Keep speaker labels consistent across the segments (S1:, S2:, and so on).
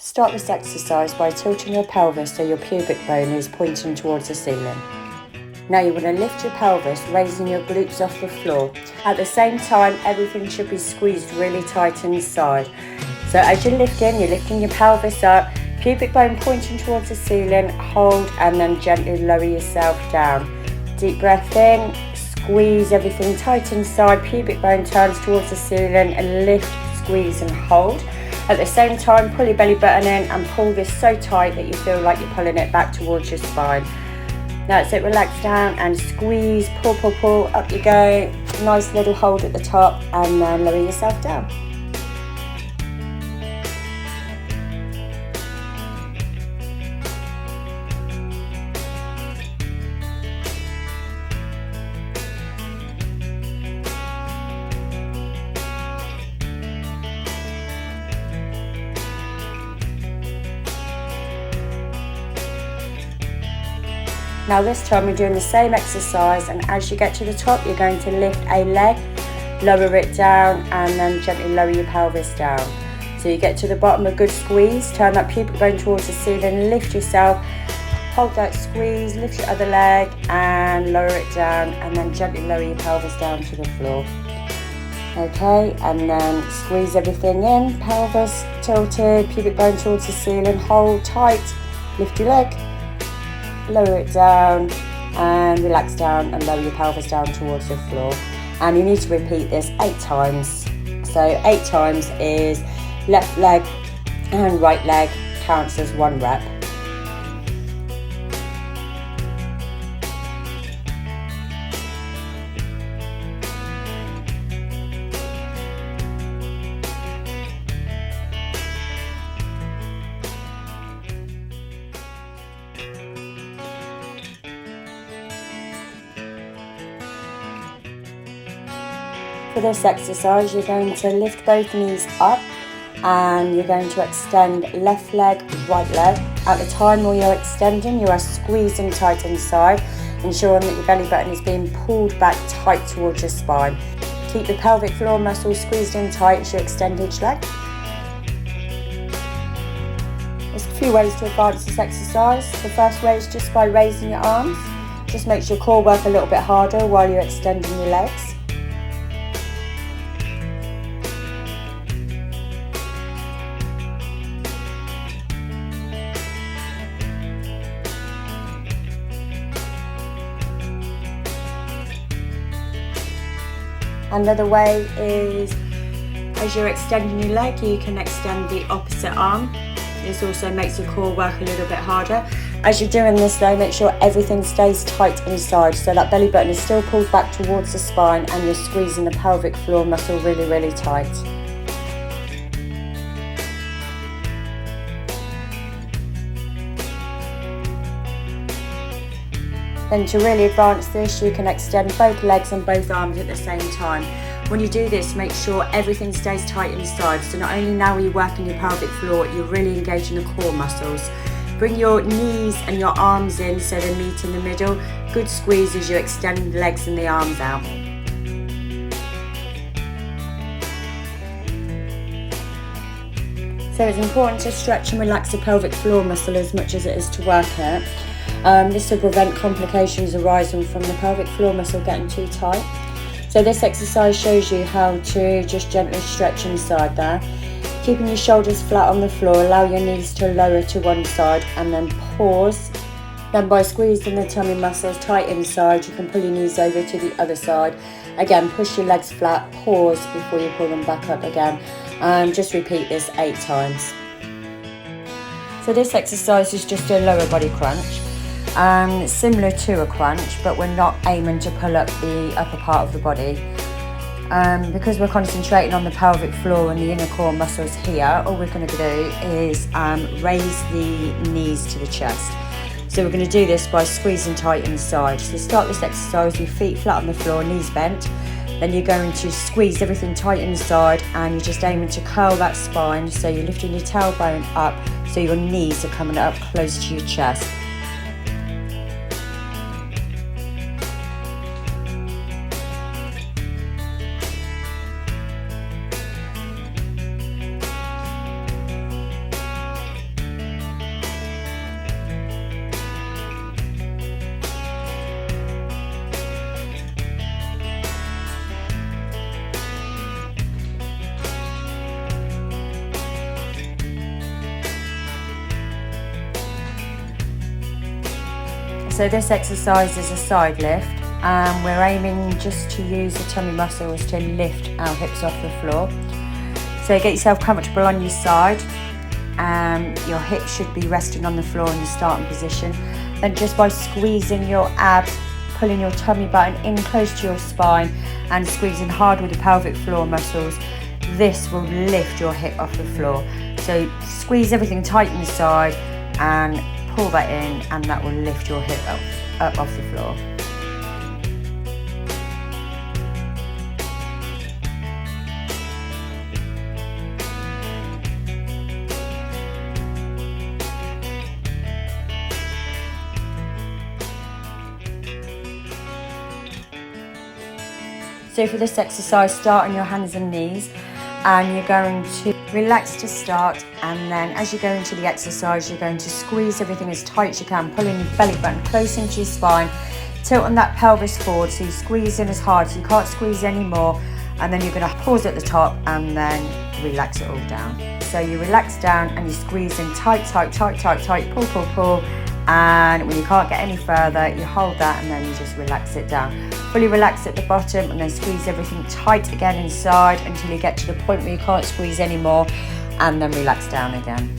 S1: Start this exercise by tilting your pelvis so your pubic bone is pointing towards the ceiling. Now you want to lift your pelvis, raising your glutes off the floor. At the same time, everything should be squeezed really tight inside. So as you're lifting your pelvis up, pubic bone pointing towards the ceiling, hold and then gently lower yourself down. Deep breath in, squeeze everything tight inside, pubic bone turns towards the ceiling and lift, squeeze and hold. At the same time, pull your belly button in and pull this so tight that you feel like you're pulling it back towards your spine. That's it, relax down and squeeze, pull, up you go. Nice little hold at the top and then lower yourself down. Now this time we're doing the same exercise, and as you get to the top you're going to lift a leg, lower it down and then gently lower your pelvis down. So you get to the bottom, a good squeeze, turn that pubic bone towards the ceiling, lift yourself, hold that squeeze, lift your other leg and lower it down and then gently lower your pelvis down to the floor. Okay, and then squeeze everything in, pelvis tilted, pubic bone towards the ceiling, hold tight, lift your leg, lower it down and relax down and lower your pelvis down towards the floor. And you need to repeat this 8 times. So 8 times is left leg and right leg counts as 1 rep. For this exercise, you're going to lift both knees up and you're going to extend left leg, right leg. At the time while you're extending, you are squeezing tight inside, ensuring that your belly button is being pulled back tight towards your spine. Keep the pelvic floor muscles squeezed in tight as you extend each leg. There's a few ways to advance this exercise. The first way is just by raising your arms. Just makes your core work a little bit harder while you're extending your legs. Another way is, as you're extending your leg, you can extend the opposite arm. This also makes your core work a little bit harder. As you're doing this though, make sure everything stays tight inside, so that belly button is still pulled back towards the spine and you're squeezing the pelvic floor muscle really tight. Then to really advance this, you can extend both legs and both arms at the same time. When you do this, make sure everything stays tight inside. So not only now are you working your pelvic floor, you're really engaging the core muscles. Bring your knees and your arms in so they meet in the middle. Good squeeze as you extend the legs and the arms out. So it's important to stretch and relax the pelvic floor muscle as much as it is to work it. This will prevent complications arising from the pelvic floor muscle getting too tight. So this exercise shows you how to just gently stretch inside there. Keeping your shoulders flat on the floor, allow your knees to lower to one side and then pause. Then by squeezing the tummy muscles tight inside, you can pull your knees over to the other side. Again, push your legs flat, pause before you pull them back up again. And just repeat this 8 times. So this exercise is just a lower body crunch. Similar to a crunch, but we're not aiming to pull up the upper part of the body. Because we're concentrating on the pelvic floor and the inner core muscles here, all we're going to do is raise the knees to the chest. So we're going to do this by squeezing tight inside. So start this exercise with your feet flat on the floor, knees bent. Then you're going to squeeze everything tight inside and you're just aiming to curl that spine. So you're lifting your tailbone up so your knees are coming up close to your chest. So this exercise is a side lift, and we're aiming just to use the tummy muscles to lift our hips off the floor. So get yourself comfortable on your side. Your hips should be resting on the floor in the starting position. Then just by squeezing your abs, pulling your tummy button in close to your spine and squeezing hard with the pelvic floor muscles, this will lift your hip off the floor. So squeeze everything tight inside and pull that in, and that will lift your hip up off the floor. So for this exercise, start on your hands and knees, and you're going to relax to start, and then as you go into the exercise, you're going to squeeze everything as tight as you can, pulling your belly button close into your spine, tilting that pelvis forward, so you squeeze in as hard so you can't squeeze anymore, and then you're going to pause at the top and then relax it all down. So you relax down and you squeeze in tight, pull, and when you can't get any further, you hold that and then you just relax it down. Fully relax at the bottom and then squeeze everything tight again inside until you get to the point where you can't squeeze anymore, and then relax down again.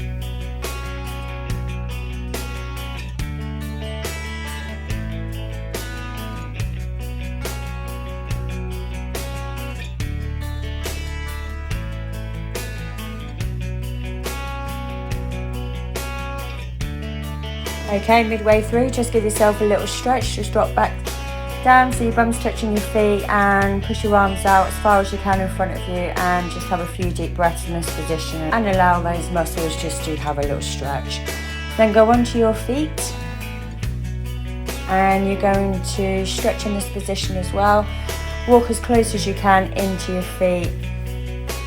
S1: Okay, midway through, just give yourself a little stretch, just drop back down so your bum's touching your feet, and push your arms out as far as you can in front of you, and just have a few deep breaths in this position and allow those muscles just to have a little stretch. Then go onto your feet and you're going to stretch in this position as well. Walk as close as you can into your feet.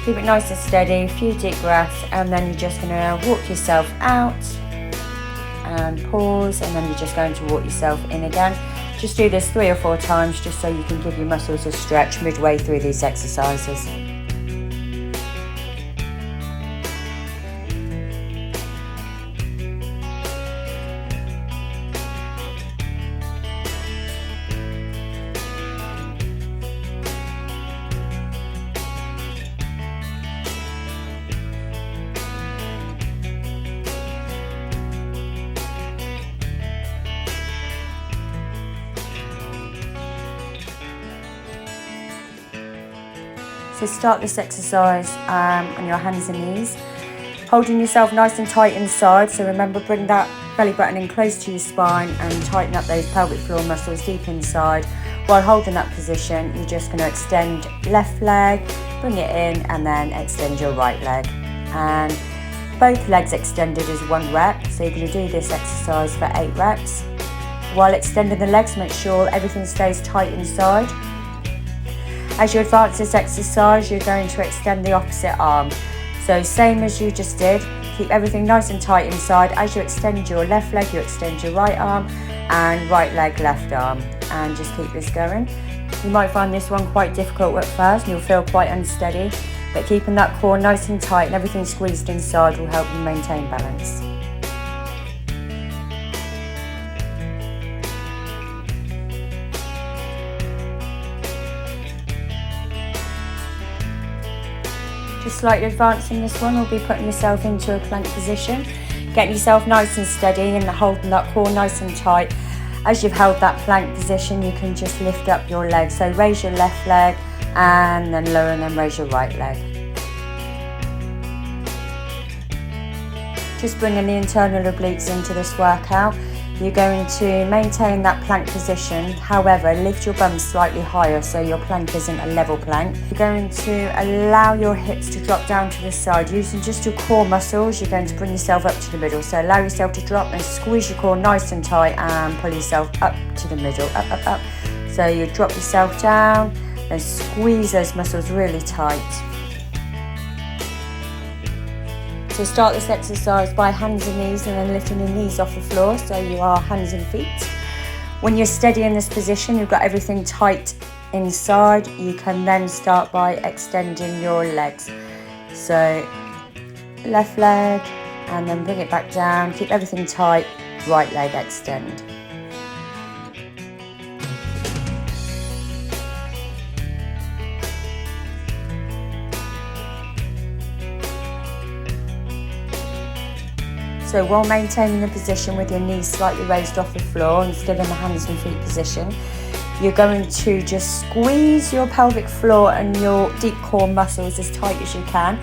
S1: Keep it nice and steady, a few deep breaths, and then you're just going to walk yourself out and pause, and then you're just going to walk yourself in again. Just do this 3 or 4 times just so you can give your muscles a stretch midway through these exercises. So start this exercise on your hands and knees, holding yourself nice and tight inside. So remember, bring that belly button in close to your spine and tighten up those pelvic floor muscles deep inside. While holding that position, you're just going to extend left leg, bring it in, and then extend your right leg. And both legs extended as 1 rep. So you're going to do this exercise for 8 reps. While extending the legs, make sure everything stays tight inside. As you advance this exercise, you're going to extend the opposite arm. So same as you just did, keep everything nice and tight inside. As you extend your left leg, you extend your right arm, and right leg, left arm. And just keep this going. You might find this one quite difficult at first, and you'll feel quite unsteady, but keeping that core nice and tight and everything squeezed inside will help you maintain balance. Just slightly advancing this one, will be putting yourself into a plank position, getting yourself nice and steady and holding that core nice and tight. As you've held that plank position, you can just lift up your leg. So raise your left leg and then lower, and then raise your right leg. Just bringing the internal obliques into this workout. You're going to maintain that plank position, however, lift your bum slightly higher so your plank isn't a level plank. You're going to allow your hips to drop down to the side. Using just your core muscles, you're going to bring yourself up to the middle. So allow yourself to drop and squeeze your core nice and tight and pull yourself up to the middle, up. So you drop yourself down and squeeze those muscles really tight. So start this exercise by hands and knees, and then lifting your knees off the floor so you are hands and feet. When you're steady in this position, you've got everything tight inside, you can then start by extending your legs. So left leg and then bring it back down, keep everything tight, right leg extend. So while maintaining the position with your knees slightly raised off the floor and still in the hands and feet position, you're going to just squeeze your pelvic floor and your deep core muscles as tight as you can.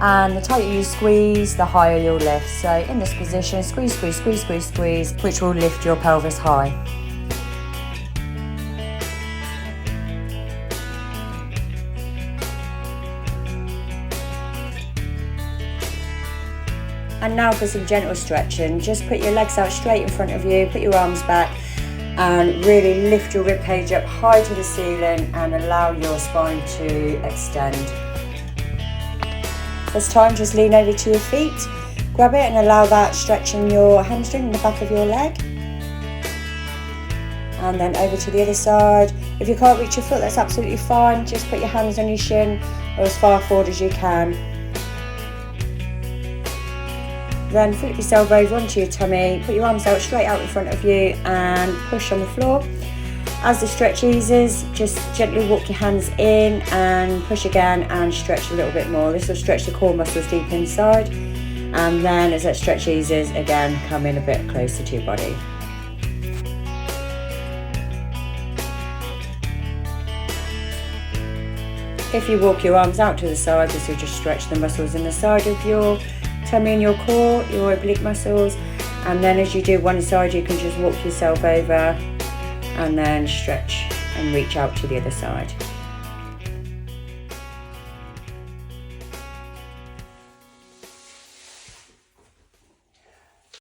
S1: And the tighter you squeeze, the higher you'll lift. So in this position, squeeze, squeeze, squeeze, squeeze, squeeze, which will lift your pelvis high. And now for some gentle stretching. Just put your legs out straight in front of you, put your arms back, and really lift your ribcage up high to the ceiling and allow your spine to extend. This time, just lean over to your feet, grab it and allow that stretching your hamstring in the back of your leg. And then over to the other side. If you can't reach your foot, that's absolutely fine. Just put your hands on your shin or as far forward as you can. Then flip yourself over onto your tummy, put your arms out straight out in front of you and push on the floor. As the stretch eases, just gently walk your hands in and push again and stretch a little bit more. This will stretch the core muscles deep inside. And then as that stretch eases, again, come in a bit closer to your body. If you walk your arms out to the side, this will just stretch the muscles in the side of your tummy and your core, your oblique muscles. And then as you do one side, you can just walk yourself over and then stretch and reach out to the other side.